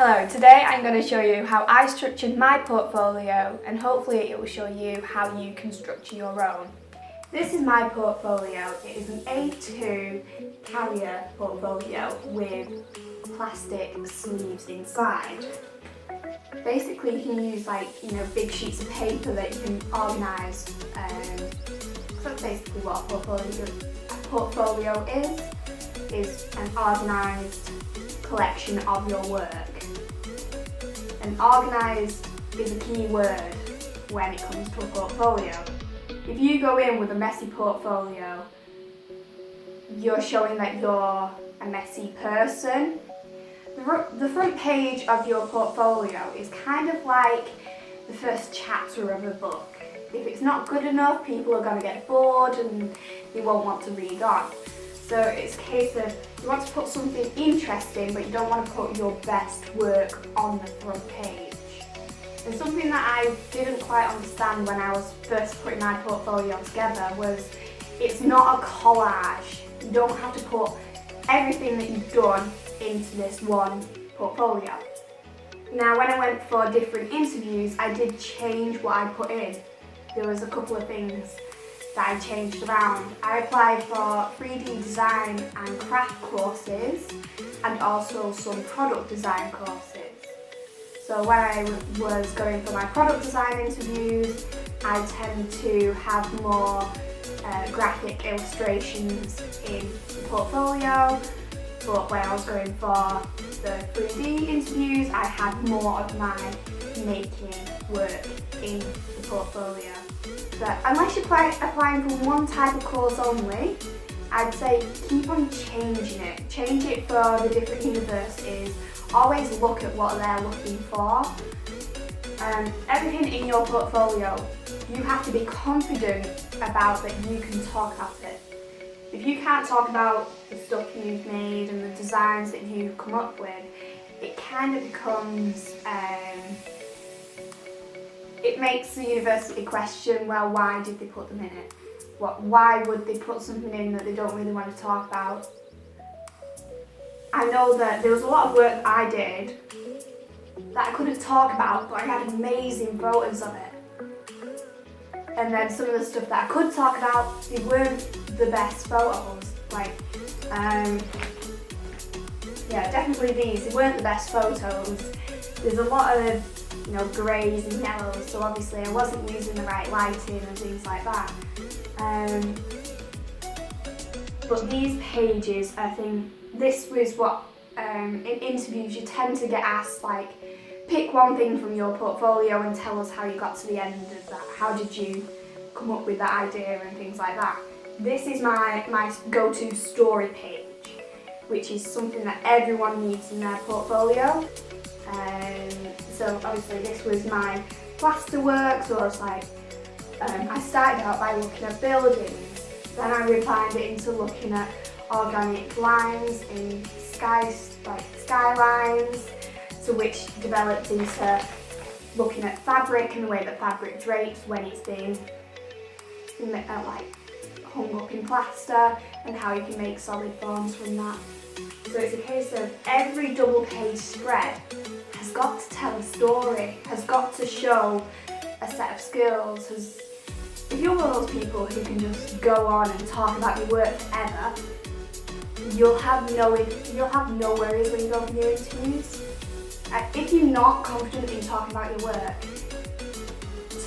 Hello, today I'm going to show you how I structured my portfolio and hopefully it will show you how you can structure your own. This is my portfolio. It is an A2 carrier portfolio with plastic sleeves inside. Basically you can use big sheets of paper that you can organise. That's basically what a portfolio is an organised collection of your work. And organised is a key word when it comes to a portfolio. If you go in with a messy portfolio, you're showing that you're a messy person. The front page of your portfolio is kind of like the first chapter of a book. If it's not good enough, people are going to get bored and they won't want to read on. So it's a case of you want to put something interesting, but you don't want to put your best work on the front page. And something that I didn't quite understand when I was first putting my portfolio together was it's not a collage. You don't have to put everything that you've done into this one portfolio. Now, when I went for different interviews, I did change what I put in. There was a couple of things that I changed around. I applied for 3D design and craft courses and also some product design courses. So when I was going for my product design interviews, I tend to have more graphic illustrations in the portfolio, but when I was going for the 3D interviews, I had more of my making work in the portfolio. But unless you're applying for one type of course only, I'd say keep on changing it. Change it for the different universities. Always look at what they're looking for. Everything in your portfolio, you have to be confident about that you can talk about it. If you can't talk about the stuff you've made and the designs that you've come up with, it kind of becomes it makes the university question, well, why did they put them in it? Why would they put something in that they don't really want to talk about? I know that there was a lot of work I did that I couldn't talk about, but I had amazing photos of it. And then some of the stuff that I could talk about, they weren't the best photos. Definitely these, they weren't the best photos. There's a lot of greys and yellows, so obviously I wasn't using the right lighting and things like that. But these pages, I think this was what in interviews you tend to get asked, pick one thing from your portfolio and tell us how you got to the end of that. How did you come up with that idea and things like that. This is my go-to story page, which is something that everyone needs in their portfolio. So obviously this was my plaster work, so I started out by looking at buildings, then I refined it into looking at organic lines in skylines, so which developed into looking at fabric and the way that fabric drapes when it's being hung up in plaster and how you can make solid forms from that. So it's a case of every double page spread has got to tell a story, has got to show a set of skills. If you're one of those people who can just go on and talk about your work forever, you'll have no worries when you go for your interviews. If you're not confident in talking about your work,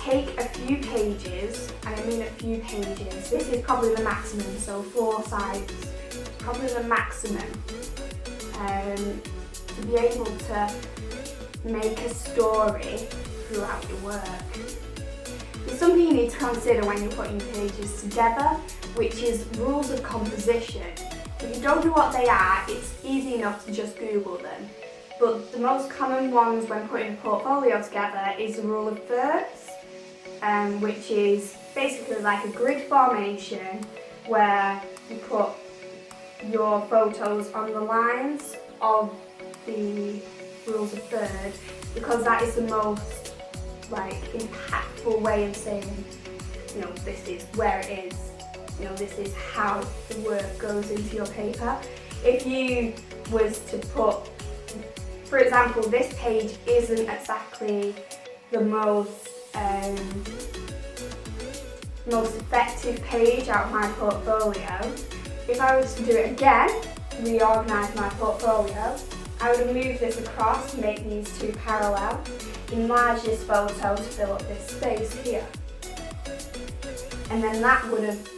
take a few pages, and I mean a few pages. This is probably the maximum, so 4 sides, probably the maximum, to be able to make a story throughout your work. There's something you need to consider when you're putting pages together, which is rules of composition. If you don't know what they are, it's easy enough to just Google them. But the most common ones when putting a portfolio together is the rule of thirds, which is basically like a grid formation where you put your photos on the lines of the rules of third, because that is the most impactful way of saying, this is where it is, this is how the work goes into your paper. If you was to put For example, this page isn't exactly the most effective page out of my portfolio. If I was to do it again, reorganise my portfolio, I would have moved this across, make these two parallel, enlarge this photo to fill up this space here. And then that would have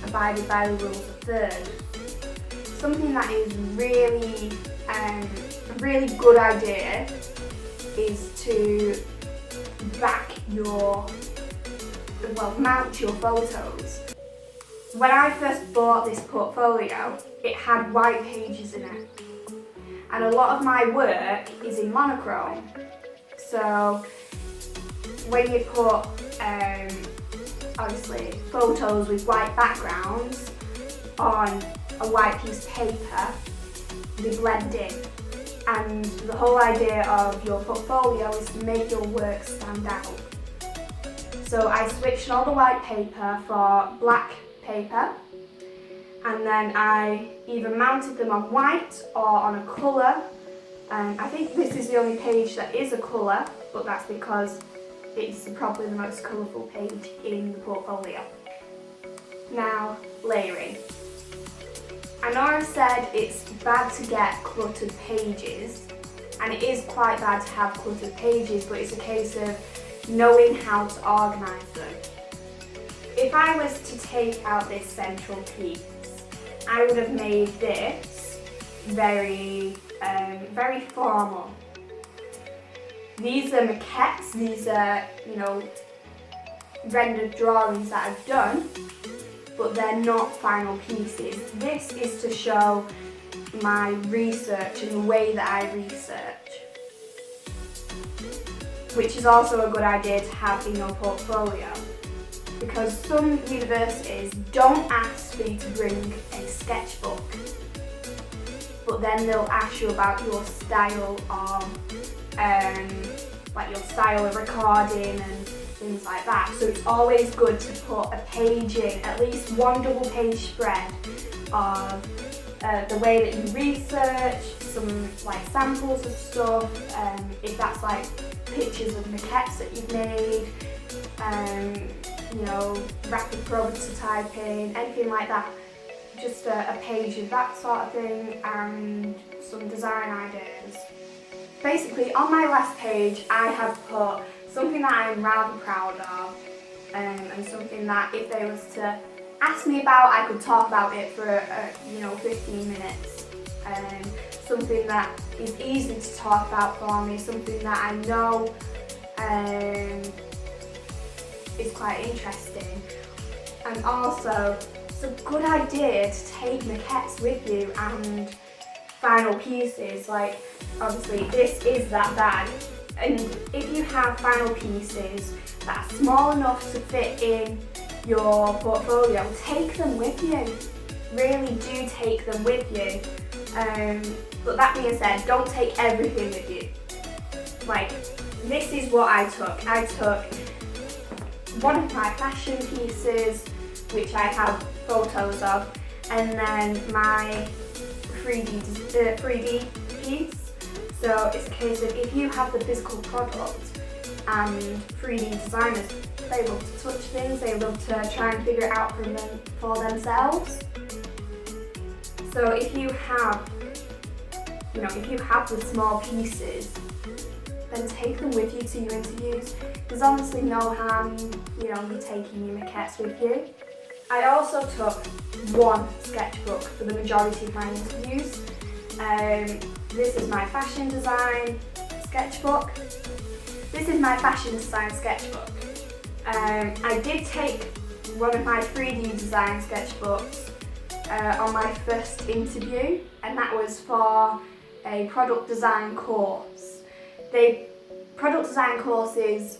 abided by the rules of third. Something that is really a really good idea is to mount your photos. When I first bought this portfolio, it had white pages in it. And a lot of my work is in monochrome. So when you put obviously photos with white backgrounds on a white piece of paper, they blend in. And the whole idea of your portfolio is to make your work stand out. So I switched all the white paper for black paper, and then I either mounted them on white or on a colour. I think this is the only page that is a colour, but that's because it's probably the most colourful page in the portfolio. Now, layering. I know I've said it's bad to get cluttered pages, and it is quite bad to have cluttered pages, but it's a case of knowing how to organise them. If I was to take out this central piece, I would have made this very formal. These are maquettes, these are, rendered drawings that I've done, but they're not final pieces. This is to show my research and the way that I research, which is also a good idea to have in your portfolio, because some universities don't ask for you to bring a sketchbook, but then they'll ask you about your style of your style of recording and things like that. So it's always good to put a page in, at least one double page spread of the way that you research, some samples of stuff, if that's pictures of maquettes that you've made, rapid prototyping, anything like that. Just a page of that sort of thing and some design ideas. Basically, on my last page, I have put something that I'm rather proud of, and something that if they was to ask me about, I could talk about it for 15 minutes. Something that is easy to talk about for me, something that I know is quite interesting, and also it's a good idea to take maquettes with you and final pieces. Obviously this is that bag, and if you have final pieces that are small enough to fit in your portfolio, take them with you. Really do take them with you. But that being said, don't take everything with you. This is what I took. I took one of my fashion pieces, which I have photos of, and then my 3D piece. So it's a case of if you have the physical product, and 3D designers, they love to touch things, they love to try and figure it out for themselves. So if you have the small pieces, then take them with you to your interviews. There's honestly no harm, you taking your maquettes with you. I also took one sketchbook for the majority of my interviews. This is my fashion design sketchbook. I did take one of my 3D design sketchbooks on my first interview, and that was for a product design course. Product design courses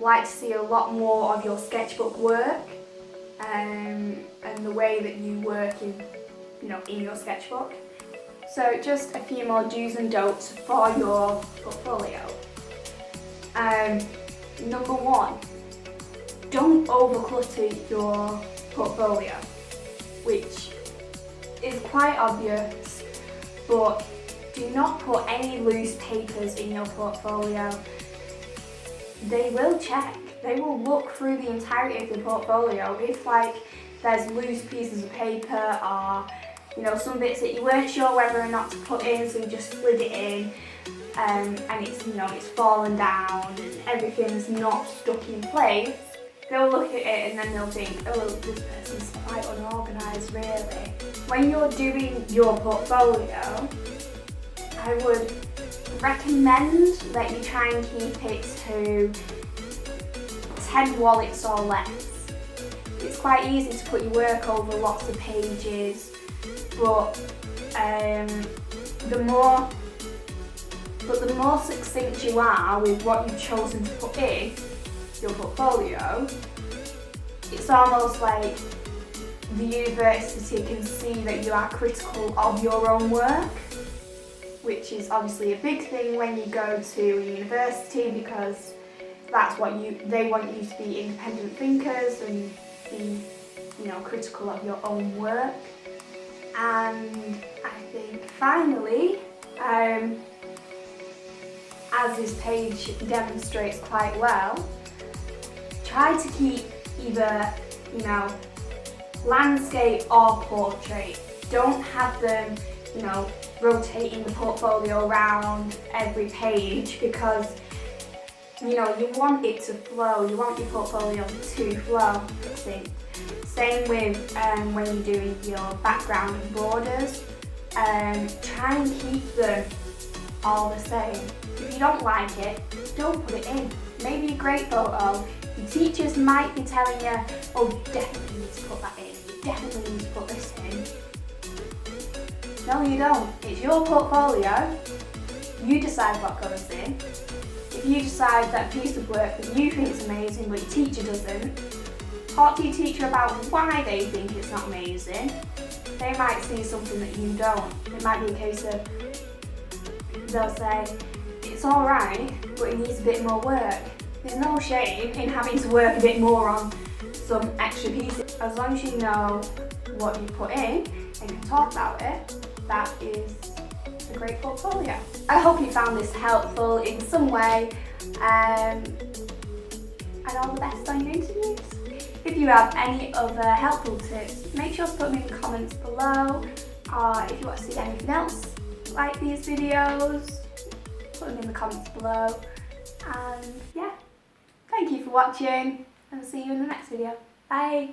like to see a lot more of your sketchbook work and the way that you work in your sketchbook. So just a few more do's and don'ts for your portfolio. Number one, don't overclutter your portfolio, which is quite obvious, but do not put any loose papers in your portfolio. They will check. They will look through the entirety of the portfolio. If like there's loose pieces of paper or some bits that you weren't sure whether or not to put in, so you just slid it in, and it's it's fallen down and everything's not stuck in place, they'll look at it and then they'll think, oh, this person's quite unorganised really. When you're doing your portfolio, I would recommend that you try and keep it to 10 wallets or less. It's quite easy to put your work over lots of pages, but the more succinct you are with what you've chosen to put in your portfolio, it's almost like the university can see that you are critical of your own work, which is obviously a big thing when you go to a university, because that's what they want you to be independent thinkers and be critical of your own work. And I think finally, as this page demonstrates quite well, try to keep either landscape or portrait. Don't have them rotating the portfolio around every page, because you want it to flow. You want your portfolio to flow. Same with when you're doing your background and borders. Try and keep them all the same. If you don't like it, don't put it in. Maybe a great photo. Your teachers might be telling you, oh, you definitely need to put that in. You definitely need to put this in. No, you don't. It's your portfolio. You decide what goes in. If you decide that piece of work that you think is amazing but your teacher doesn't, talk to your teacher about why they think it's not amazing. They might see something that you don't. It might be a case of they'll say, it's alright, but it needs a bit more work. There's no shame in having to work a bit more on some extra pieces. As long as you know what you put in and can talk about it, that is a great portfolio. I hope you found this helpful in some way, and all the best on your interviews. If you have any other helpful tips, make sure to put them in the comments below, or if you want to see anything else like these videos, put them in the comments below. And yeah, thank you for watching, and I'll see you in the next video. Bye!